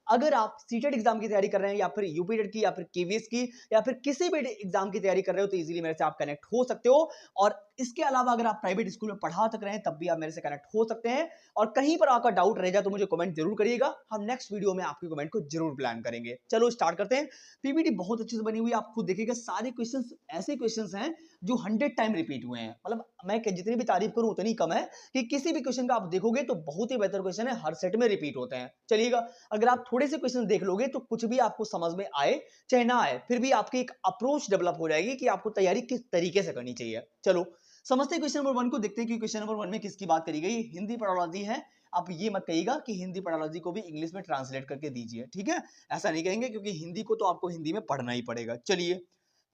अगर आप CTET exam की तैयारी कर रहे हैं या फिर यूपीटेट की या फिर केवीएस की या फिर किसी भी एग्जाम की तैयारी कर रहे हो तो इजीली मेरे से आप कनेक्ट हो सकते हो। और इसके अलावा अगर आप प्राइवेट स्कूल में पढ़ा तक रहे हैं तब भी आप मेरे से कनेक्ट हो सकते हैं। और कहीं पर आपका डाउट रह जाए तो मुझे कमेंट जरूर करिएगा, हम नेक्स्ट वीडियो में आपके कमेंट को जरूर प्लान करेंगे। चलो स्टार्ट करते हैं। पीपीटी बहुत अच्छे से बनी हुई है, आप खुद देखिएगा सारे क्वेश्चंस ऐसे क्वेश्चंस हैं जो 100 टाइम रिपीट हुए हैं। मतलब मैं जितनी भी तारीफ करूं उतनी कम है कि किसी भी क्वेश्चन का आप देखोगे तो बहुत ही बेहतर क्वेश्चन है, हर सेट में रिपीट होते हैं। चलिएगा, अगर आप थोड़े से क्वेश्चन देख लोगे तो कुछ भी आपको समझ में आए चाहे ना आए फिर भी आपकी एक अप्रोच डेवलप हो जाएगी कि आपको तैयारी किस तरीके से करनी चाहिए। चलो समझते हैं क्वेश्चन नंबर 1 को, देखते हैं कि क्वेश्चन नंबर 1 में किसकी बात करी गई। हिंदी पैडोलॉजी है। आप ये मत कहिएगा कि हिंदी पैडोलॉजी को भी इंग्लिश में ट्रांसलेट करके दीजिए, ठीक है, ऐसा नहीं कहेंगे क्योंकि हिंदी को तो आपको हिंदी में पढ़ना ही पड़ेगा। चलिए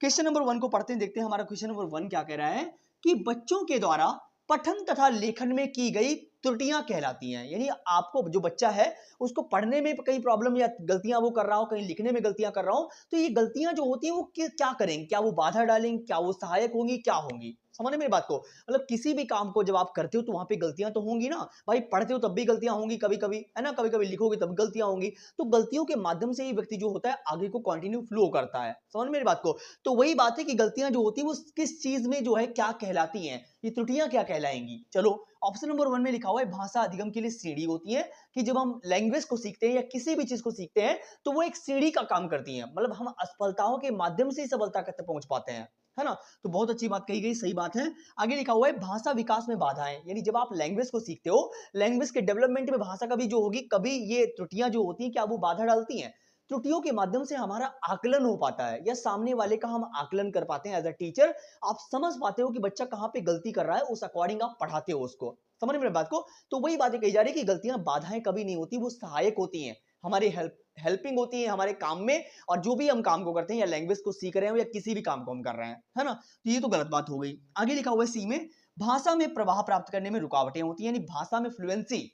क्वेश्चन नंबर 1 को पढ़ते हैं, देखते हैं हमारा क्वेश्चन नंबर 1 क्या कह रहा है कि बच्चों के द्वारा पठन तथा लेखन में की गई त्रुटियां कहलाती हैं। यानी आपको जो बच्चा है उसको पढ़ने में कई प्रॉब्लम या गलतियां वो कर रहा हो, कहीं लिखने में गलतियां कर रहा हो, तो ये गलतियां जो होती हैं वो क्या करेंगे, क्या वो बाधा डालेंगे, क्या वो सहायक होंगी, क्या होंगी। समझ मेरी बात को, मतलब किसी भी काम को जब आप करते हो तो वहां पे गलतियां तो होंगी ना भाई, पढ़ते हो तब भी गलतियां होंगी कभी कभी, है ना, कभी कभी लिखोगे तब गलतियां होंगी। तो गलतियों के माध्यम से ही व्यक्ति जो होता है आगे को कंटिन्यू फ्लो करता है। समझ मेरी बात को, तो वही बात है कि गलतियां जो होती है वो किस चीज में जो है क्या कहलाती हैं, ये त्रुटियां क्या कहलाएंगी। चलो ऑप्शन नंबर 1 में लिखा हुआ है भाषा अधिगम के लिए सीढ़ी होती है, कि जब हम लैंग्वेज को सीखते हैं या किसी भी चीज को सीखते हैं तो वो एक सीढ़ी का काम करती है, मतलब हम असफलताओं के माध्यम से ही सफलता तक पहुंच पाते हैं, है ना। तो बहुत अच्छी बात कही गई, सही बात है। आगे लिखा हुआ है भाषा विकास में बाधाएं, यानी जब आप लैंग्वेज को सीखते हो, लैंग्वेज के डेवलपमेंट में भाषा का भी जो होगी, कभी ये त्रुटियां जो होती हैं क्या वो बाधा डालती हैं। त्रुटियों के माध्यम से हमारा आकलन हो पाता है या सामने वाले का हम आकलन कर पाते हैं। एज अ टीचर आप समझ पाते हो कि बच्चा कहां पे गलती कर रहा है, उस अकॉर्डिंग आप पढ़ाते हो उसको। समझ मेरी बात को, तो वही बातें कही जा रही है कि गलतियां बाधाएं कभी नहीं होती, वो सहायक होती हैं, हमारी हेल्पिंग होती है हमारे काम में। और जो भी हम काम को करते हैं या लैंग्वेज को सीख रहे हो या किसी भी काम को हम कर रहे हैं, है ना, तो ये तो गलत बात हो गई। आगे लिखा हुआ है सी में भाषा में प्रवाह प्राप्त करने में रुकावटें होती हैं, यानी भाषा में फ्लुएंसी,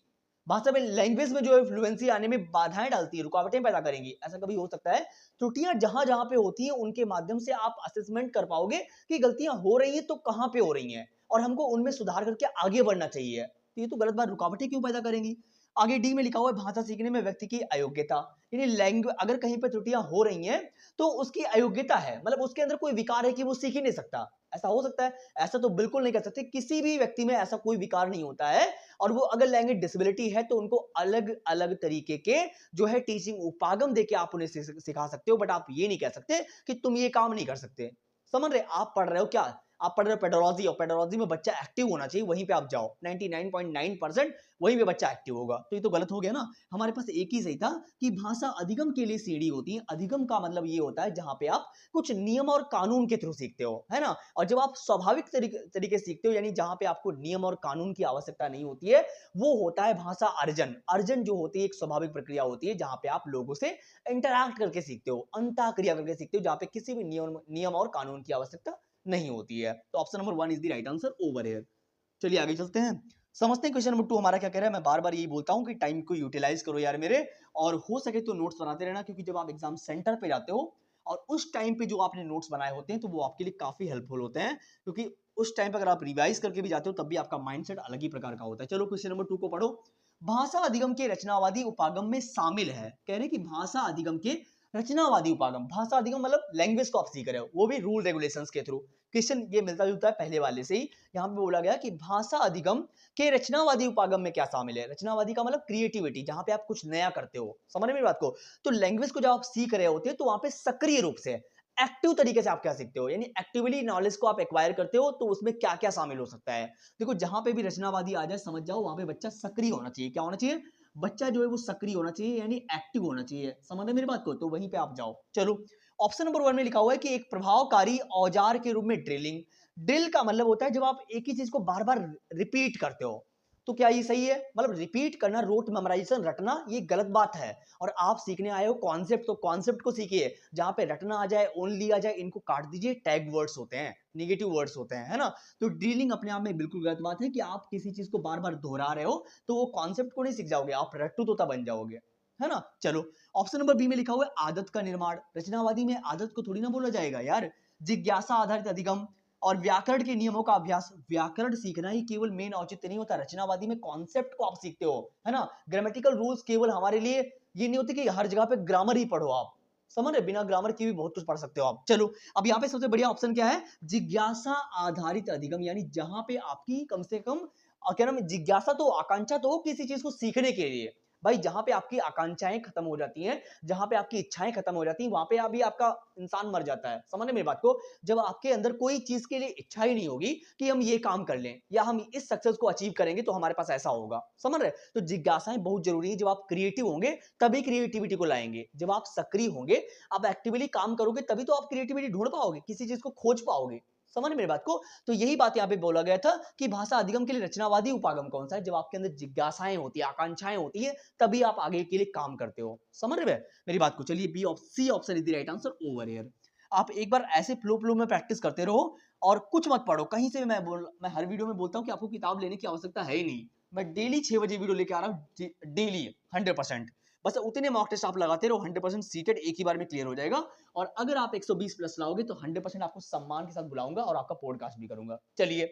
भाषा में लैंग्वेज में जो है फ्लुएंसी आने में बाधाएं डालती है, रुकावटें पैदा करेंगी। ऐसा कभी हो सकता है, त्रुटियां जहां जहां पे होती हैं उनके माध्यम से आप असेसमेंट कर पाओगे कि गलतियां हो रही हैं तो कहां पे हो रही हैं और हमको उनमें सुधार करके आगे बढ़ना चाहिए। तो ये तो गलत बात, रुकावटें क्यों पैदा करेंगी। आगे डी में लिखा हुआ है भाषा सीखने में व्यक्ति की अयोग्यता, यानी लैंग्वेज अगर कहीं पर त्रुटियां हो रही हैं तो उसकी अयोग्यता है, मतलब उसके अंदर कोई विकार है कि वो सीख ही नहीं सकता। ऐसा हो सकता है? ऐसा तो बिल्कुल नहीं कर सकते, किसी भी व्यक्ति में ऐसा कोई विकार नहीं होता है। और वो अगर लैंग्वेज डिसेबिलिटी है तो उनको अलग अलग तरीके के जो है टीचिंग उपागम देके आप उन्हें सिखा सकते हो, बट आप ये नहीं कह सकते कि तुम ये काम नहीं कर सकते। समझ रहे, आप पढ़ रहे हो क्या, आप पढ़ रहे हो पेडोलॉजी, और पेडोलॉजी में बच्चा एक्टिव होना चाहिए, वहीं पे आप जाओ, 99.9% वहीं पे बच्चा एक्टिव होगा। तो ये तो गलत हो गया ना। हमारे पास एक ही सही था कि भाषा अधिगम के लिए सीढ़ी होती है। अधिगम का मतलब ये होता है जहां पे आप कुछ नियम और कानून के थ्रू सीखते हो, है ना। और जब आप स्वाभाविक तरीके से सीखते हो, यानी जहां पे आपको नियम और कानून की आवश्यकता नहीं होती है, वो होता है भाषा अर्जन। अर्जन जो होती है एक स्वाभाविक प्रक्रिया होती है जहां पे आप लोगों से इंटरैक्ट करके सीखते हो, अंतःक्रिया करके सीखते हो, जहां पे किसी भी नियम और कानून की आवश्यकता नहीं होती है। तो option number 1 is the right answer over here. चलिए आगे चलते हैं, समझते हैं क्वेश्चन नंबर 2 हमारा क्या कह रहा है। मैं बार बार यही बोलता हूं कि टाइम को यूटिलाइज करो यार मेरे, और हो सके तो नोट्स बनाते रहना, क्योंकि जब आप एग्जाम सेंटर पे जाते हो और उस टाइम पे जो आपने नोट्स बनाए होते हैं तो वो आपके लिए काफी हेल्पफुल होते हैं, क्योंकि उस टाइम पे अगर आप रिवाइज करके भी जाते हो तब भी आपका माइंडसेट अलग ही प्रकार का होता है। चलो क्वेश्चन नंबर 2 को पढ़ो। भाषा अधिगम के रचनावादी उपागम में शामिल है, कह रहे हैं कि भाषा अधिगम के रचनावादी उपागम, भाषा अधिगम मतलब लैंग्वेज को आप सीख रहे हो, वो भी रूल रेगुलेशंस के थ्रू। क्वेश्चन ये मिलता जुलता है पहले वाले से ही। यहाँ पे बोला गया कि भाषा अधिगम के रचनावादी उपागम में क्या शामिल है। रचनावादी का मतलब क्रिएटिविटी, जहां पे आप कुछ नया करते हो। समझ में मेरी बात को, तो लैंग्वेज को जब आप सीख रहे होते हैं तो वहां पे सक्रिय रूप से एक्टिव तरीके से आप क्या सीखते हो, यानी एक्टिवली नॉलेज को आप एक्वायर करते हो, तो उसमें क्या क्या शामिल हो सकता है। देखो जहां पे भी रचनावादी आ जाए समझ जाओ वहां पे बच्चा सक्रिय होना चाहिए। क्या होना चाहिए, बच्चा जो है वो सक्रिय होना चाहिए, यानी एक्टिव होना चाहिए। समझ में मेरी बात को, तो वहीं पे आप जाओ। चलो ऑप्शन नंबर 1 में लिखा हुआ है कि एक प्रभावकारी औजार के रूप में ड्रिलिंग। ड्रिल का मतलब होता है जब आप एक ही चीज को बार बार रिपीट करते हो। तो क्या ये सही है, मतलब रिपीट करना, रोट मेमोराइजेशन, रटना, ये गलत बात है। और आप सीखने आए हो कॉन्सेप्ट, तो कॉन्सेप्ट को सीखिए। जहां पे रटना आ जाए, ओनली आ जाए, इनको काट दीजिए, टैग वर्ड्स होते हैं, निगेटिव वर्ड्स होते हैं, है ना। तो ड्रिलिंग अपने आप में बिल्कुल गलत बात है कि आप किसी चीज को बार बार दोहरा रहे हो तो वो कॉन्सेप्ट को नहीं सीख जाओगे, आप रट्टू तोता बन जाओगे, है ना। चलो ऑप्शन नंबर बी में लिखा हुआ है आदत का निर्माण। रचनावादी में आदत को थोड़ी ना बोला जाएगा यार। जिज्ञासा आधारित अधिगम और व्याकरण के नियमों का अभ्यास, व्याकरण सीखना ही केवल मेन औचित्य नहीं होता। रचनावादी में कॉन्सेप्ट को आप सीखते हो, है ना। ग्रामेटिकल रूल्स केवल हमारे लिए ये नहीं होती कि हर जगह पे ग्रामर ही पढ़ो आप, समझ रहे, बिना ग्रामर की भी बहुत कुछ पढ़ सकते हो आप। चलो अब यहाँ पे सबसे बढ़िया ऑप्शन क्या है, जिज्ञासा आधारित अधिगम, यानी जहां पे आपकी कम से कम क्या नाम है, जिज्ञासा तो, आकांक्षा तो हो किसी चीज को सीखने के लिए। भाई जहां पे आपकी आकांक्षाएं खत्म हो जाती हैं, जहां पे आपकी इच्छाएं खत्म हो जाती हैं, वहां पे अभी आपका इंसान मर जाता है। समझ रहे मेरी बात को, जब आपके अंदर कोई चीज के लिए इच्छा ही नहीं होगी कि हम ये काम कर लें या हम इस सक्सेस को अचीव करेंगे तो हमारे पास ऐसा होगा, समझ रहे। तो जिज्ञासाएं बहुत जरूरी है। जब आप क्रिएटिव होंगे तभी क्रिएटिविटी को लाएंगे, जब आप सक्रिय होंगे, आप एक्टिवली काम करोगे तभी तो आप क्रिएटिविटी ढूंढ पाओगे, किसी चीज को खोज पाओगे। समझ मेरी बात को। तो यही बात यहाँ पे बोला गया था कि भाषा अधिगम के लिए रचनावादी उपागम कौन सा है, जब आपके अंदर जिज्ञासाएं होती है, आकांक्षाएं होती है, तभी आप आगे के लिए काम करते हो। समझ रहे मेरी बात को। चलिए B C option is the right answer, over here. आप एक बार ऐसे फ्लो में प्रैक्टिस करते रहो और कुछ मत पढ़ो कहीं से। मैं हर वीडियो में बोलता हूँ कि आपको किताब लेने की आवश्यकता है ही नहीं। मैं डेली 6 बजे वीडियो लेके आ रहा हूँ, डेली 100%। बस उतने मॉक टेस्ट आप लगाते रहो, 100% सीटेड एक ही बार में क्लियर हो जाएगा। और अगर आप 120 प्लस लाओगे तो 100% आपको सम्मान के साथ बुलाऊंगा और आपका पॉडकास्ट भी करूंगा। चलिए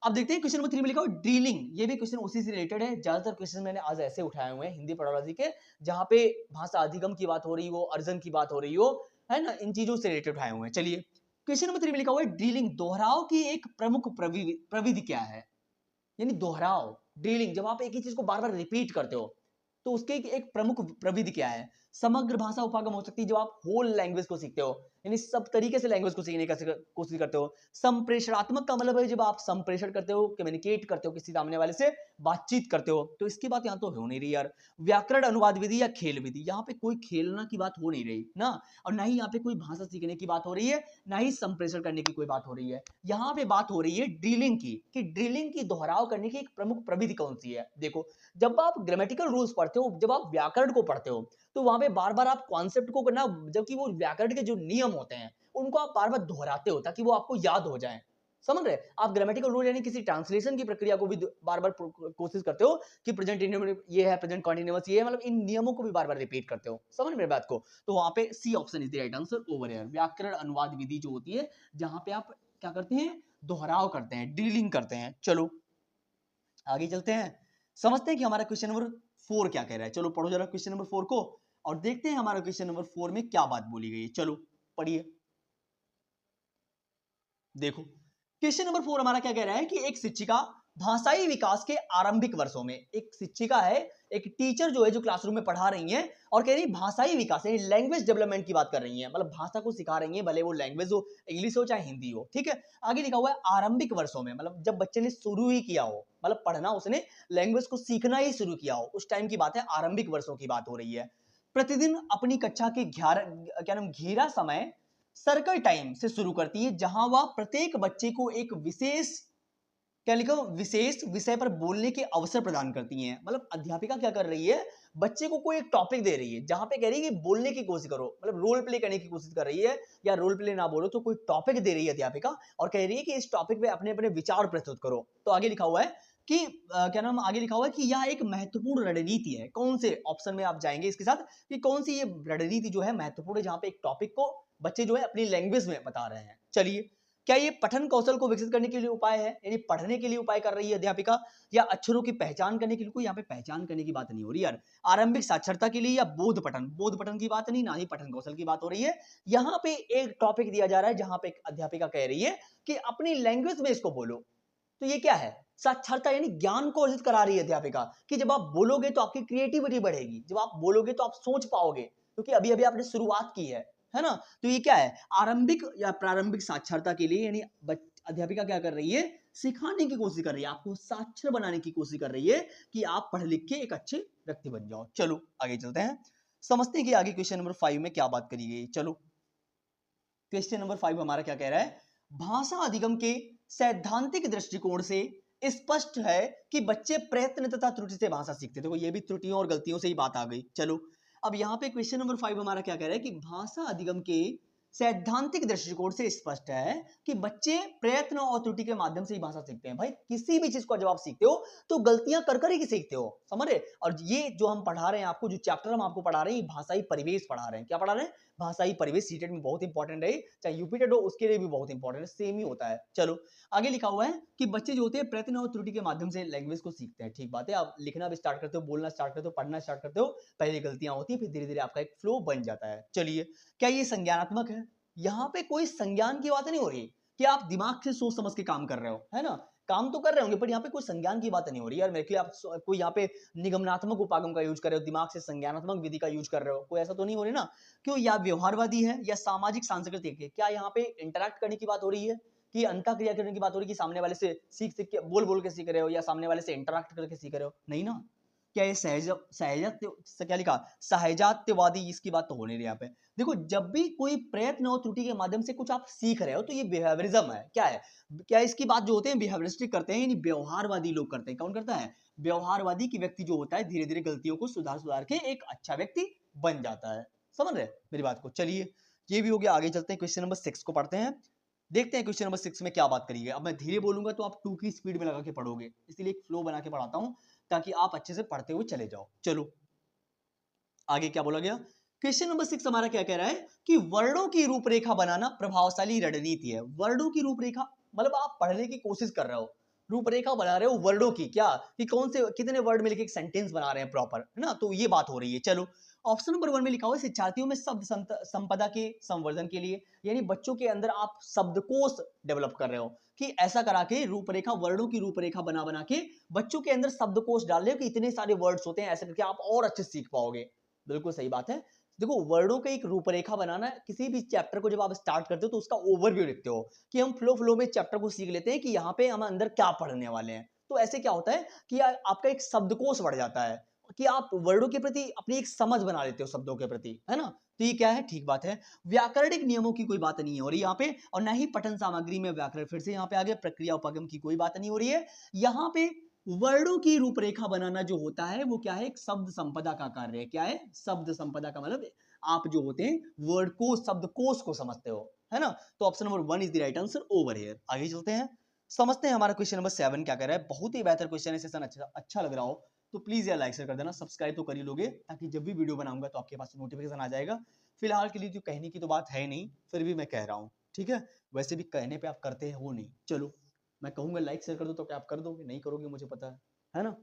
अब देखते हैं क्वेश्चन नंबर 3 में लिखा हुआ ड्रिलिंग। ये भी क्वेश्चन उसी से रिलेटेड है। ज्यादातर क्वेश्चन मैंने आज ऐसे उठाए हुए हैं हिंदी पढ़ोलॉजी के, जहां पे भाषा अधिगम की बात हो रही हो, अर्जन की बात हो रही हो, है ना, इन चीजों से रिलेटेड उठाए हुए हैं। चलिए क्वेश्चन नंबर 3 में लिखा हुआ है ड्रिलिंग, दोहराव की एक प्रमुख प्रविधि क्या है। यानी दोहराव, ड्रिलिंग, जब आप एक ही चीज को बार बार रिपीट करते हो तो उसके एक प्रमुख प्रविधि क्या है। समग्र भाषा उपागम हो सकती है, जब आप होल लैंग्वेज को सीखते हो, यानी सब तरीके से लैंग्वेज को सीखने का कोशिश करते हो। संप्रेषणात्मक का मतलब है जब आप संप्रेषण करते हो, कम्युनिकेट करते हो किसी सामने वाले से, बातचीत करते हो। तो इसकी बात यहाँ तो हो नहीं रही यार। व्याकरण अनुवाद विधि या खेल विधि, यहाँ पे कोई खेलना की बात हो नहीं रही ना, और ना ही यहाँ पे कोई भाषा सीखने की बात हो रही है, ना ही संप्रेषण करने की कोई बात हो रही है। यहाँ पे बात हो रही है ड्रिलिंग की, कि ड्रिलिंग की, दोहराव करने की एक प्रमुख प्रविधि कौन सी है। देखो जब आप ग्रामेटिकल रूल्स पढ़ते हो, जब आप व्याकरण को पढ़ते हो, तो वहां पे बार बार आप कॉन्सेप्ट को करना, जबकि वो व्याकरण के जो नियम होते हैं उनको आप बार बार दोहराते हो ताकि वो आपको याद हो जाए। समझ रहे, आप ग्रामेटिकल रूल यानी किसी ट्रांसलेशन की प्रक्रिया को भी बार बार कोशिश करते हो कि प्रेजेंट ये है, प्रेजेंट कंटीन्यूअस ये है, मतलब इन नियमों को भी बार बार रिपीट करते हो। समझ मेरी बात को। तो वहां पे C option is the right answer, over here. व्याकरण अनुवाद विधि जो होती है, जहां पे आप क्या करते हैं, दोहराव करते हैं, ड्रिलिंग करते हैं। चलो आगे चलते हैं, समझते हैं कि हमारा क्वेश्चन नंबर 4 क्या कह रहा है। चलो पढ़ो जरा क्वेश्चन नंबर 4 को और देखते हैं हमारा क्वेश्चन नंबर 4 में क्या बात बोली गई है। चलो पढ़िए। देखो क्वेश्चन नंबर 4 हमारा क्या कह रहा है कि एक शिक्षिका भाषाई विकास के आरंभिक वर्षों में, एक शिक्षिका है, एक टीचर जो है, जो क्लासरूम में पढ़ा रही है और कह रही भाषाई विकास यानी लैंग्वेज डेवलपमेंट की बात कर रही है, मतलब भाषा को सिखा रही है, भले वो लैंग्वेज हो, इंग्लिश हो चाहे हिंदी हो। ठीक है, आगे लिखा हुआ है आरंभिक वर्षों में, मतलब जब बच्चे ने शुरू ही किया हो, मतलब पढ़ना, उसने लैंग्वेज को सीखना ही शुरू किया हो, उस टाइम की बात है, आरंभिक वर्षों की बात हो रही है। प्रतिदिन अपनी कक्षा के 11 क्या नाम घेरा समय सर्कल टाइम से शुरू करती है, जहां वह प्रत्येक बच्चे को एक विशेष, क्या लिखो, विशेष विषय पर बोलने के अवसर प्रदान करती हैं। मतलब अध्यापिका क्या कर रही है, बच्चे को कोई एक टॉपिक दे रही है, जहां पे कह रही है कि बोलने की कोशिश करो, मतलब रोल प्ले करने की कोशिश कर रही है, या रोल प्ले ना बोलो तो कोई टॉपिक दे रही है अध्यापिका, और कह रही है कि इस टॉपिक पे अपने अपने विचार प्रस्तुत करो। तो आगे लिखा हुआ है कि क्या नाम, आगे लिखा हुआ है कि यह एक महत्वपूर्ण रणनीति है। कौन से ऑप्शन में आप जाएंगे इसके साथ, कि कौन सी ये रणनीति जो है महत्वपूर्ण है, जहां पे एक टॉपिक को बच्चे जो है अपनी लैंग्वेज में बता रहे हैं। चलिए, क्या ये पठन कौशल को विकसित करने के लिए उपाय है, यानी पढ़ने के लिए उपाय कर रही है अध्यापिका, या अक्षरों की पहचान करने के लिए? कोई यहाँ पे पहचान करने की बात नहीं हो रही यार। आरंभिक साक्षरता के लिए या बोध पठन की बात नहीं, ना ही पठन कौशल की बात हो रही है। यहाँ पे एक टॉपिक दिया जा रहा है जहां पे अध्यापिका कह रही है कि अपनी लैंग्वेज में इसको बोलो। तो ये क्या है, साक्षरता, यानी ज्ञान को अर्जित करा रही है अध्यापिका, कि जब आप बोलोगे तो आपकी क्रिएटिविटी बढ़ेगी, जब आप बोलोगे तो आप सोच पाओगे, क्योंकि अभी अभी आपने शुरुआत की है ना। तो ये क्या है, आरंभिक या प्रारंभिक साक्षरता के लिए, यानी अध्यापिका क्या कर रही है, सिखाने की कोशिश कर रही है, आपको साक्षर बनाने की कोशिश कर रही है कि आप पढ़ लिख के एक अच्छे व्यक्ति बन जाओ। चलो आगे चलते हैं, समझते हैं कि आगे क्वेश्चन नंबर 5 में क्या बात करी गई। चलो क्वेश्चन नंबर 5 हमारा क्या कह रहा है, भाषा अधिगम के सैद्धांतिक दृष्टिकोण से स्पष्ट है कि बच्चे प्रयत्न तथा त्रुटि से भाषा सीखते। देखो ये भी त्रुटियों और गलतियों से ही बात आ गई। चलो अब यहाँ पे क्वेश्चन नंबर 5 हमारा क्या कह रहा है कि भाषा अधिगम के सैद्धांतिक दृष्टिकोण से स्पष्ट है कि बच्चे प्रयत्न और त्रुटि के माध्यम से ही भाषा सीखते हैं। भाई किसी भी चीज को जब आप सीखते हो तो गलतियां कर कर ही सीखते हो, समझ रहे। और ये जो हम पढ़ा रहे हैं आपको, जो चैप्टर हम आपको पढ़ा रहे हैं, भाषाई परिवेश पढ़ा रहे हैं। क्या पढ़ा रहे हैं? भाषाई परिवेश। सीटेट में बहुत इंपॉर्टेंट है, चाहे यूपीटेट हो उसके लिए भी बहुत इंपॉर्टेंट है, सेम ही होता है। चलो आगे लिखा हुआ है कि बच्चे जो होते हैं प्रयत्न और त्रुटि के माध्यम से लैंग्वेज को सीखते हैं। ठीक बात है, आप लिखना भी स्टार्ट करते हो, बोलना स्टार्ट करते हो, पढ़ना स्टार्ट करते हो, पहले गलतियां होती है, फिर धीरे धीरे आपका एक फ्लो बन जाता है। चलिए, क्या ये संज्ञानात्मक है? यहाँ पे कोई संज्ञान की बात नहीं हो रही कि आप दिमाग से सोच समझ के काम कर रहे हो, है ना। काम तो कर रहे होंगे पर यहाँ पे कोई संज्ञान की बात नहीं हो रही यार मेरे के लिए। आप कोई यहाँ पे निगमनात्मक उपागम का यूज कर रहे हो, दिमाग से संज्ञानात्मक विधि का यूज कर रहे हो, कोई ऐसा तो नहीं हो रही ना। क्यों? या व्यवहारवादी है या सामाजिक सांस्कृतिक है? क्या यहाँ पे इंटरैक्ट करने की बात हो रही है कि अंतःक्रिया करने की बात हो रही है कि सामने वाले से सीख सीख के बोल बोल के सीख रहे हो या सामने वाले से इंटरैक्ट करके सीख रहे हो? नहीं ना। क्या ये क्या लिखा, सहजात्यवादी, इसकी बात तो हो नहीं रही यहाँ पे। देखो, जब भी कोई प्रयत्न और त्रुटि के माध्यम से कुछ आप सीख रहे हो तो ये बिहेवियरिज्म है। क्या है? क्या इसकी बात जो होते हैं बिहेवियरिस्टिक करते हैं, यानी व्यवहारवादी लोग करते हैं। कौन करता है? व्यवहारवादी की व्यक्ति जो होता है धीरे धीरे गलतियों को सुधार सुधार के एक अच्छा व्यक्ति बन जाता है। समझ रहे मेरी बात को? चलिए, ये भी हो गया। आगे चलते हैं, क्वेश्चन नंबर 6 को पढ़ते हैं। देखते हैं क्वेश्चन नंबर 6 में क्या बात करी है। अब मैं धीरे बोलूंगा तो आप 2 की स्पीड में लगा के पढ़ोगे, इसलिए एक फ्लो बना के पढ़ाता हूं ताकि आप अच्छे से पढ़ते हुए चले जाओ। चलो आगे क्या बोला गया। क्वेश्चन नंबर 6 हमारा क्या कह रहा है कि वर्णों की रूपरेखा बनाना प्रभावशाली रणनीति है। वर्णों की रूपरेखा मतलब आप पढ़ने की कोशिश कर रहे हो, रूपरेखा बना रहे हो वर्डों की, क्या कि कौन से कितने वर्ड मिलकर एक सेंटेंस बना रहे हैं प्रॉपर, है ना। तो ये बात हो रही है। चलो, ऑप्शन नंबर 1 में लिखा हुआ है शिक्षार्थियों में शब्द संपदा के संवर्धन के लिए, यानी बच्चों के अंदर आप शब्दकोश डेवलप कर रहे हो कि ऐसा करा के रूपरेखा, वर्डों की रूपरेखा बना बना के बच्चों के अंदर शब्दकोश डाल रहे हो कि इतने सारे वर्ड्स होते हैं, ऐसे करके आप और अच्छे से सीख पाओगे। बिल्कुल सही बात है। देखो, वर्डों का एक रूपरेखा बनाना, किसी भी चैप्टर को जब आप स्टार्ट करते हो तो उसका ओवरव्यू लिखते हो कि हम फ्लो में चैप्टर को सीख लेते हैं कि यहाँ पे हम अंदर क्या पढ़ने वाले हैं। तो ऐसे क्या होता है कि आपका एक शब्दकोश बढ़ जाता है कि आप वर्डों के प्रति अपनी एक समझ बना लेते हो, शब्दों के प्रति, है ना। तो ये क्या है? ठीक बात है। व्याकरणिक नियमों की कोई बात नहीं हो रही यहाँ पे, और ना ही पठन सामग्री में व्याकरण, फिर से यहाँ पे आगे प्रक्रिया उपगम की कोई बात नहीं हो रही है। यहाँ पे वर्णों की रूपरेखा बनाना जो होता है वो क्या है? एक शब्द संपदा का कार्य है। क्या है? शब्द संपदा का मतलब आप जो होते हैं वर्ड को, शब्दकोश को समझते हो, है ना। तो option number 1 is the right answer over here. आगे चलते हैं, समझते हैं हमारा क्वेश्चन नंबर 7 क्या कर रहा है। बहुत ही बेहतर क्वेश्चन है, सेशन अच्छा लग रहा हो तो प्लीज यार लाइक शेयर कर देना, सब्सक्राइब तो कर ही लोगे ताकि जब भी वीडियो बनाऊंगा तो आपके पास नोटिफिकेशन आ जाएगा। फिलहाल के लिए जो कहने की तो बात है नहीं, फिर भी मैं कह रहा हूँ, ठीक है। वैसे भी कहने पे आप करते हैं वो नहीं। चलो, मैं कहूंगा लाइक शेयर कर दो तो क्या आप कर दोगे? नहीं करोगे, मुझे पता है ना।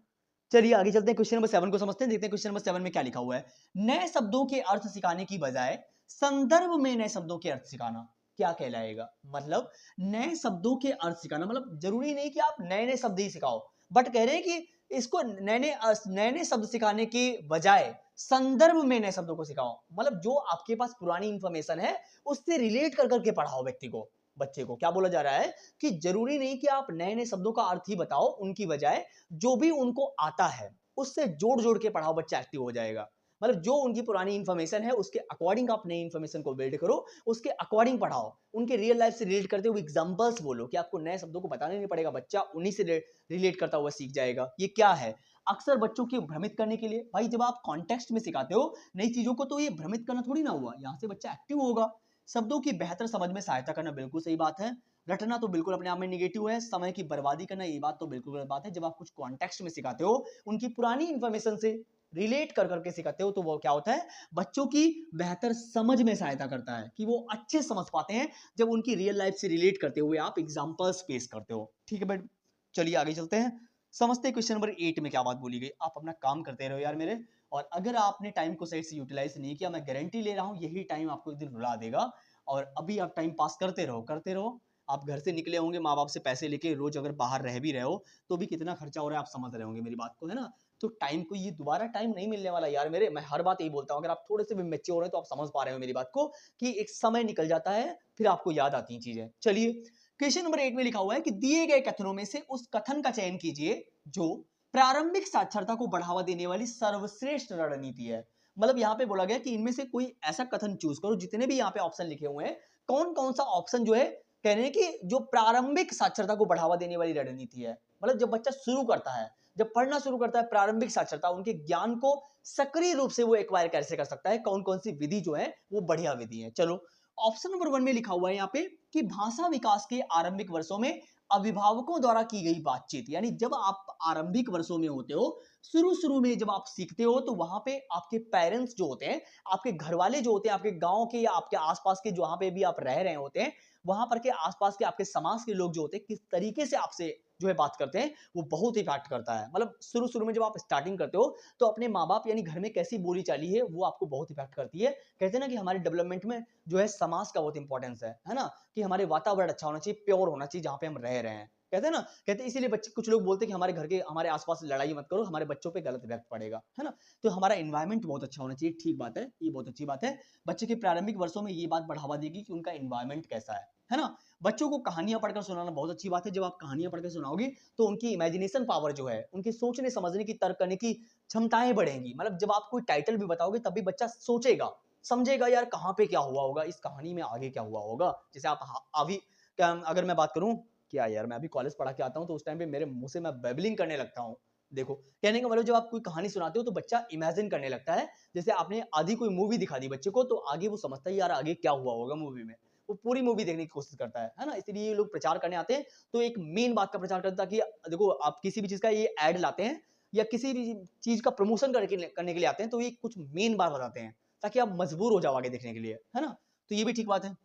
चलिए आगे चलते हैं, क्वेश्चन नंबर 7 को समझते हैं, देखते हैं क्वेश्चन नंबर 7 में क्या लिखा हुआ है। नए शब्दों के अर्थ सिखाने की बजाय संदर्भ में नए शब्दों के अर्थ सिखाना क्या कहलाएगा? मतलब नए शब्दों के अर्थ सिखाना मतलब जरूरी नहीं कि आप नए नए शब्द ही सिखाओ, बट कह रहे हैं कि इसको नए नए शब्द सिखाने के बजाय संदर्भ में नए शब्दों को सिखाओ। मतलब जो आपके पास पुरानी इंफॉर्मेशन है उससे रिलेट कर करके पढ़ाओ व्यक्ति को, बच्चे को। क्या बोला जा रहा है कि जरूरी नहीं कि आप नए नए शब्दों का अर्थ ही बताओ, उनकी बजाय जो भी उनको आता है उससे जोड़ जोड़ के पढ़ाओ, बच्चा एक्टिव हो जाएगा। मतलब जो उनकी पुरानी इंफॉर्मेशन है उसके अकॉर्डिंग आप नई इंफॉर्मेशन को बिल्ड करो, उसके अकॉर्डिंग पढ़ाओ, उनके रियल लाइफ से रिलेट करते हुए एग्जांपल्स बोलो कि आपको नए शब्दों को बताना नहीं पड़ेगा, बच्चा उन्हीं से रिलेट करता हुआ सीख जाएगा। ये क्या है? अक्सर बच्चों को भ्रमित करने के लिए। भाई जब आप कॉन्टेक्स्ट में सिखाते हो नई चीजों को तो ये भ्रमित करना थोड़ी ना हुआ, यहाँ से बच्चा एक्टिव होगा। शब्दों की बेहतर समझ में सहायता करना, बिल्कुल सही बात है। रटना तो बिल्कुल अपने आप में निगेटिव है। समय की बर्बादी करना, ये बात तो बिल्कुल गलत बात है। जब आप कुछ कॉन्टेक्स्ट में सिखाते हो, उनकी पुरानी इंफॉर्मेशन से रिलेट कर करके सिखाते हो, तो वो क्या होता है? बच्चों की बेहतर समझ में सहायता करता है कि वो अच्छे समझ पाते हैं जब उनकी रियल लाइफ से रिलेट करते हुए आप एग्जांपल्स पेश करते हो। ठीक है बट चलिए आगे चलते हैं, समझते हैं क्वेश्चन नंबर 8 में क्या बात बोली गई। आप अपना काम करते रहो यार मेरे, और अगर आपने टाइम को सही से यूटिलाइज नहीं किया, मैं गारंटी ले रहा हूं यही टाइम आपको एक दिन रुला देगा। और अभी आप टाइम पास करते रहो करते रहो। आप घर से निकले होंगे माँ बाप से पैसे लेके, रोज अगर बाहर रह भी रहे हो तो भी कितना खर्चा हो रहा है आप समझ रहे होंगे मेरी बात को, है ना। तो टाइम को, ये दोबारा टाइम नहीं मिलने वाला यार मेरे। मैं हर बात यही बोलता हूँ, अगर आप थोड़े से भी मैच्योर हैं तो आप समझ पा रहे हो मेरी बात को कि एक समय निकल जाता है फिर आपको याद आती हैं चीजें। चलिए, क्वेश्चन नंबर 8 में लिखा हुआ है कि दिए गए कथनों में से उस कथन का चयन कीजिए जो प्रारंभिक साक्षरता को बढ़ावा देने वाली सर्वश्रेष्ठ रणनीति है। मतलब यहाँ पे बोला गया कि इनमें से कोई ऐसा कथन चूज करो, जितने भी यहाँ पे ऑप्शन लिखे हुए हैं कौन कौन सा ऑप्शन जो है कह रहे हैं कि जो प्रारंभिक साक्षरता को बढ़ावा देने वाली रणनीति है। मतलब जब बच्चा शुरू करता है, जब पढ़ना शुरू करता है, प्रारंभिक साक्षरता, उनके ज्ञान को सक्रिय रूप से वो एक्वायर कैसे कर सकता है, कौन कौन सी विधि जो है वो बढ़िया विधि है। चलो ऑप्शन नंबर 1 में लिखा हुआ है यहाँ पे कि भाषा विकास के आरंभिक वर्षों में अभिभावकों द्वारा की गई बातचीत, यानी जब आप आरंभिक वर्षों में होते हो, शुरू में जब आप सीखते हो, तो वहां पे आपके पेरेंट्स जो होते हैं, आपके घर वाले जो होते हैं, आपके गांव के या आपके आसपास के जहां पे भी आप रह रहे होते हैं, वहां पर के आसपास के आपके समाज के लोग जो होते हैं, किस तरीके से आपसे जो है बात करते हैं, वो बहुत इफेक्ट करता है। मतलब शुरू में जब आप स्टार्टिंग करते हो, तो अपने माँ बाप यानी घर में कैसी बोली चाली है, वो आपको बहुत इफेक्ट करती है। कहते हैं ना कि हमारे डेवलपमेंट में जो है समाज का बहुत इंपॉर्टेंस है ना, कि हमारे वातावरण अच्छा होना चाहिए, प्योर होना चाहिए जहां पे हम रह रहे हैं। कहते हैं ना, कहते हैं इसीलिए बच्चे, कुछ लोग बोलते हैं कि हमारे घर के हमारे आसपास लड़ाई मत करो, हमारे बच्चों पे गलत इफेक्ट पड़ेगा, है ना। तो हमारा एनवायरमेंट बहुत अच्छा होना चाहिए, ठीक बात है, ये बहुत अच्छी बात है। बच्चे के प्रारंभिक वर्षों में ये बात बढ़ावा देगी कि उनका एनवायरमेंट कैसा है ना। बच्चों को कहानियां पढ़कर सुनाना बहुत अच्छी बात है। जब आप कहानियां पढ़कर सुनाओगे, तो उनकी इमेजिनेशन पावर जो है, उनकी सोचने समझने की, तर्क करने की क्षमताएं बढ़ेंगी। मतलब जब आप कोई टाइटल भी बताओगे, तब भी बच्चा सोचेगा, समझेगा, यार कहाँ पे क्या हुआ होगा, इस कहानी में आगे क्या हुआ होगा। जैसे आप अभी क्या, अगर मैं बात करूं, क्या यार, मैं अभी कॉलेज पढ़ा के आता हूं, तो उस टाइम पे मेरे मुंह से मैं बेबलिंग करने लगता हूं। देखो, कहने का मतलब, जब आप कोई कहानी सुनाते हो, तो बच्चा इमेजिन करने लगता है। जैसे आपने आधी कोई मूवी दिखा दी बच्चे को, तो आगे वो समझता है यार आगे क्या हुआ होगा मूवी में, वो पूरी मूवी देखने की कोशिश करता है ना। इसलिए ये लोग प्रचार करने आते हैं, तो एक मेन बात का प्रचार करता है कि देखो, आप किसी भी चीज का ये ऐड लाते हैं, या किसी भी चीज का प्रमोशन करने के लिए आते हैं, तो ये कुछ मेन बात बताते हैं, ताकि आप मजबूर हो जाओ आगे देखने के लिए, है ना। तो ये भी ठीक बात है।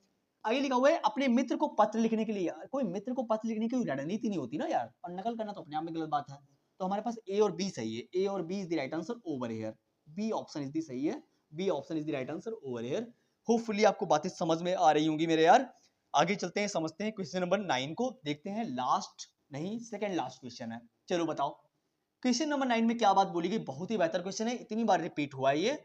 आगे लिखा हुआ है, अपने मित्र को पत्र लिखने के लिए। यार कोई मित्र को पत्र लिखने की कोई रणनीति नहीं होती ना यार, और नकल करना तो अपने आप में गलत बात है। तो हमारे पास ए और बी सही है, ए और B is the right answer over here, B option is the सही है, B option is the right answer over here. Hopefully आपको बातें समझ में आ रही होंगी मेरे यार। आगे चलते हैं, समझते हैं क्वेश्चन नंबर 9 को, देखते हैं, लास्ट नहीं, सेकंड लास्ट क्वेश्चन है। चलो बताओ, क्वेश्चन नंबर 9 में क्या बात बोली गई। बहुत ही बेहतर क्वेश्चन है, इतनी बार रिपीट हुआ है ये।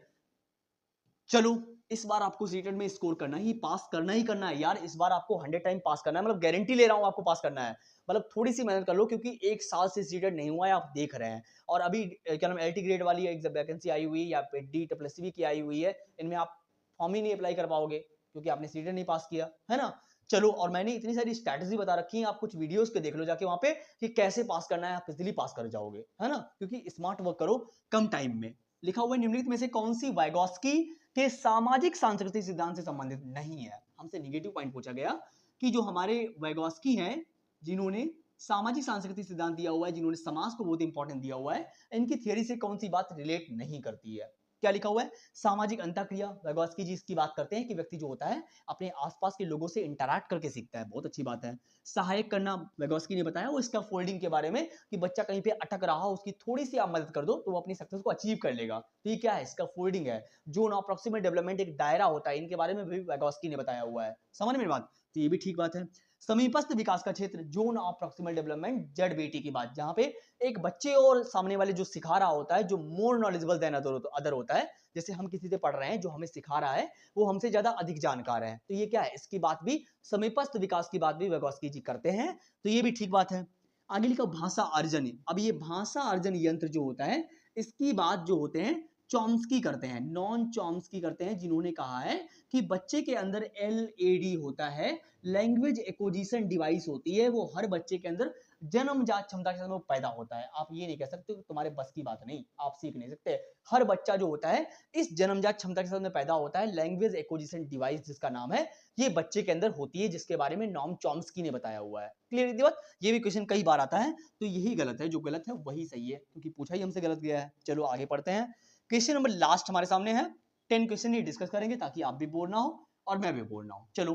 चलो, इस बार आपको सीटेट में स्कोर करना ही, पास करना ही करना है यार। इस बार आपको 100 टाइम पास करना है, मतलब गारंटी ले रहा हूं आपको पास करना है। मतलब थोड़ी सी मेहनत कर लो, क्योंकि एक साल से सीटेट नहीं हुआ है, आप देख रहे हैं। और अभी क्या नाम, एलटी ग्रेड वाली एक वैकेंसी आई हुई है, या डी डब्ल्यूएससी की आई हुई है, इनमें आप फॉर्म ही नहीं अप्लाई कर पाओगे, क्योंकि आपने सीटेट नहीं पास किया, है ना। चलो, और मैंने इतनी सारी स्ट्रैटेजी बता रखी है, आप कुछ वीडियोस के देख लो जाके वहां पे, कि कैसे पास करना है, आप इजीली पास कर जाओगे, है ना। क्योंकि स्मार्ट वर्क करो कम टाइम में। लिखा हुआ है, निम्नलिखित में से कौन सी वाइगॉस्की के सामाजिक सांस्कृतिक सिद्धांत से संबंधित नहीं है। हमसे निगेटिव पॉइंट पूछा गया कि जो हमारे वैगॉस्की हैं, जिन्होंने सामाजिक सांस्कृतिक सिद्धांत दिया हुआ है, जिन्होंने समाज को बहुत इंपॉर्टेंट दिया हुआ है, इनकी थियरी से कौन सी बात रिलेट नहीं करती है। क्या लिखा हुआ है, सामाजिक अंतःक्रिया। वैगॉस्की जी इसकी बात करते हैं कि व्यक्ति जो होता है, अपने आसपास के लोगों से इंटरैक्ट करके सीखता है, बहुत अच्छी बात है। सहायक करना, वैगॉस्की ने बताया वो इसका फोल्डिंग के बारे में, कि बच्चा कहीं पे अटक रहा हो, उसकी थोड़ी सी आप मदद कर दो, तो वो अपनी सक्सेस को अचीव कर लेगा। तो ये क्या है, इसका फोल्डिंग है। जोन ऑफ प्रॉक्सिमल डेवलपमेंट एक दायरा होता है, इनके बारे में भी वैगॉस्की ने बताया हुआ है। समझ में बात, तो ये भी ठीक बात है। समीपस्थ विकास का क्षेत्र, zone of proximal development, Z बेटी की बात, जहां पे एक बच्चे और सामने वाले जो सिखा रहा होता है, जो मोर नॉलेजेबल देन अदर होता है। जैसे हम किसी से पढ़ रहे हैं, जो हमें सिखा रहा है वो हमसे ज्यादा अधिक जानकार है, तो ये क्या है, इसकी बात भी, समीपस्थ विकास की बात भी वैगॉस्की जी करते हैं, तो ये भी ठीक बात है। आगे लिखा भाषा अर्जन। अब ये भाषा अर्जन यंत्र जो होता है, इसकी बात जो होते हैं चॉम्स्की करते हैं, नॉन चॉम्स्की करते हैं, जिन्होंने कहा है कि बच्चे के अंदर एलएडी होता है, लैंग्वेज एक्विजिशन डिवाइस होती है, वो हर बच्चे के अंदर जन्मजात क्षमता के साथ वो पैदा होता है। आप ये नहीं कह सकते तुम्हारे बस की बात नहीं, आप सीख नहीं सकते। हर बच्चा जो होता है, इस जन्मजात क्षमता के साथ में पैदा होता है। लैंग्वेज एक्विजिशन डिवाइस जिसका नाम है, ये बच्चे के अंदर होती है, जिसके बारे में नॉम चॉम्स्की ने बताया हुआ है। क्लियर बात, ये भी क्वेश्चन कई बार आता है, तो यही गलत है, जो गलत है वही सही है, क्योंकि पूछा ही हमसे गलत गया है। चलो आगे पढ़ते हैं, क्वेश्चन नंबर लास्ट हमारे सामने है। 10 क्वेश्चन ही डिस्कस करेंगे, ताकि आप भी बोर ना हो और मैं भी बोर ना हो। चलो,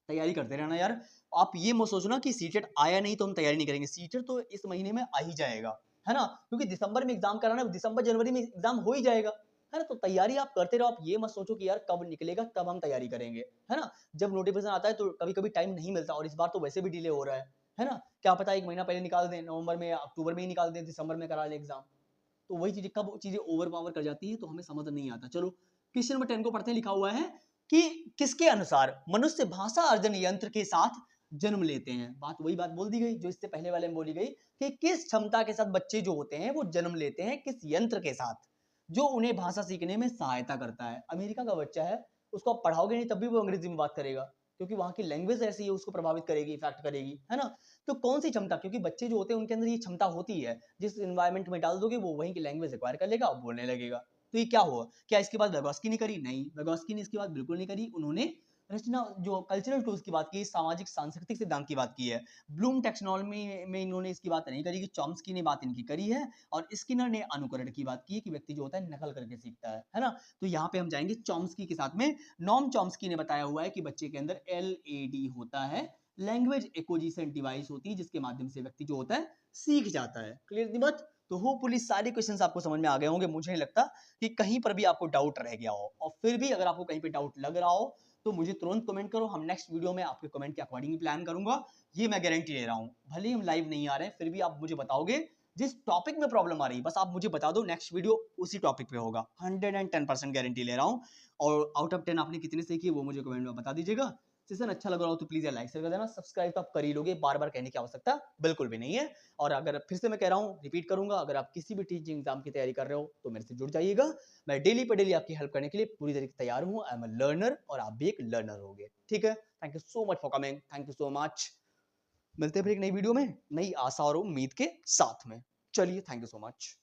तैयारी करते रहना यार। आप ये मत सोचना कि सीटेट आया नहीं तो हम तैयारी नहीं करेंगे, सीटेट तो इस महीने में आ ही जाएगा, है ना। क्योंकि दिसंबर में एग्जाम कराना, दिसंबर जनवरी में एग्जाम हो ही जाएगा, है ना। तो तैयारी आप करते रहो, आप ये मत सोचो कि यार कब निकलेगा तब हम तैयारी करेंगे, है ना। जब नोटिफिकेशन आता है तो कभी कभी टाइम नहीं मिलता, और इस बार तो वैसे भी डिले हो रहा है ना। क्या पता एक महीना पहले निकाल दें, नवंबर में या अक्टूबर में ही निकाल दें, दिसंबर में करा लें एग्जाम। तो वही चीजें, कब चीजें ओवर पावर कर जाती है तो हमें समझ नहीं आता। चलो, क्वेश्चन नंबर 10 को पढ़ते हैं। लिखा हुआ है कि किसके अनुसार मनुष्य भाषा अर्जन यंत्र के साथ जन्म लेते हैं। बात वही बात बोल दी गई जो इससे पहले वाले में बोली गई, कि किस क्षमता के साथ बच्चे जो होते हैं वो जन्म लेते हैं, किस यंत्र के साथ, जो उन्हें भाषा सीखने में सहायता करता है। अमेरिका का बच्चा है, उसको आप पढ़ाओगे नहीं तब भी वो अंग्रेजी में बात करेगा, क्योंकि वहां की लैंग्वेज ऐसी है, उसको प्रभावित करेगी, इफेक्ट करेगी, है ना। तो कौन सी क्षमता, क्योंकि बच्चे जो होते हैं उनके अंदर ये क्षमता होती है, जिस एनवायरमेंट में डाल दोगे वो वहीं की लैंग्वेज एक्वायर कर लेगा और बोलने लगेगा। तो ये क्या हुआ, क्या इसके बाद वेगोस्की ने करी? नहीं, वेगोस्की ने इसके बाद बिल्कुल नहीं करी। उन्होंने रचना जो कल्चरल टूल्स की बात की, सामाजिक सांस्कृतिक सिद्धांत की बात की है। ब्लूम टैक्सोनॉमी में इन्होंने इसकी बात नहीं करी कि चॉम्स्की ने बात इनकी करी है, और स्किनर ने अनुकरण की बात की कि व्यक्ति जो होता है नकल करके सीखता है ना। तो यहाँ पे हम जाएंगे चॉम्स्की के साथ में। नॉम चॉम्स्की ने बताया हुआ है कि बच्चे के अंदर LAD होता है, लैंग्वेज एक्विजिशन डिवाइस होती है, जिसके माध्यम से व्यक्ति जो होता है सीख जाता है। क्लियर दी बात? तो होपफुली सारे क्वेश्चंस आपको समझ में आ गए होंगे। मुझे नहीं लगता कि कहीं पर भी आपको डाउट रह गया हो, और फिर भी अगर आपको कहीं पे डाउट लग रहा हो तो मुझे तुरंत कमेंट करो। हम नेक्स्ट वीडियो में आपके कमेंट के अकॉर्डिंग प्लान करूंगा, ये मैं गारंटी ले रहा हूं। भले ही हम लाइव नहीं आ रहे हैं, फिर भी आप मुझे बताओगे जिस टॉपिक में प्रॉब्लम आ रही है, बस आप मुझे बता दो, नेक्स्ट वीडियो उसी टॉपिक पे होगा। 110% गारंटी ले रहा हूं। और आउट ऑफ 10 आपने कितने से किए वो मुझे कमेंट में बता दीजिएगा। सेशन अच्छा लग रहा हो तो प्लीज लाइक शेयर कर देना, सब्सक्राइब तो आप कर ही लोगे, बार बार कहने की आवश्यकता बिल्कुल भी नहीं है। और अगर फिर से मैं कह रहा हूँ, रिपीट करूंगा, अगर आप किसी भी टीचिंग एग्जाम की तैयारी कर रहे हो तो मेरे से जुड़ जाइएगा। मैं डेली पे डेली आपकी हेल्प करने के लिए पूरी तरीके से तैयार हूँ। आई एम अ लर्नर, और आप भी एक लर्नर होगे। ठीक है, thank you so much for coming, thank you so much. मिलते हैं फिर एक नई वीडियो में, नई आशा और उम्मीद के साथ में। चलिए, थैंक यू सो मच।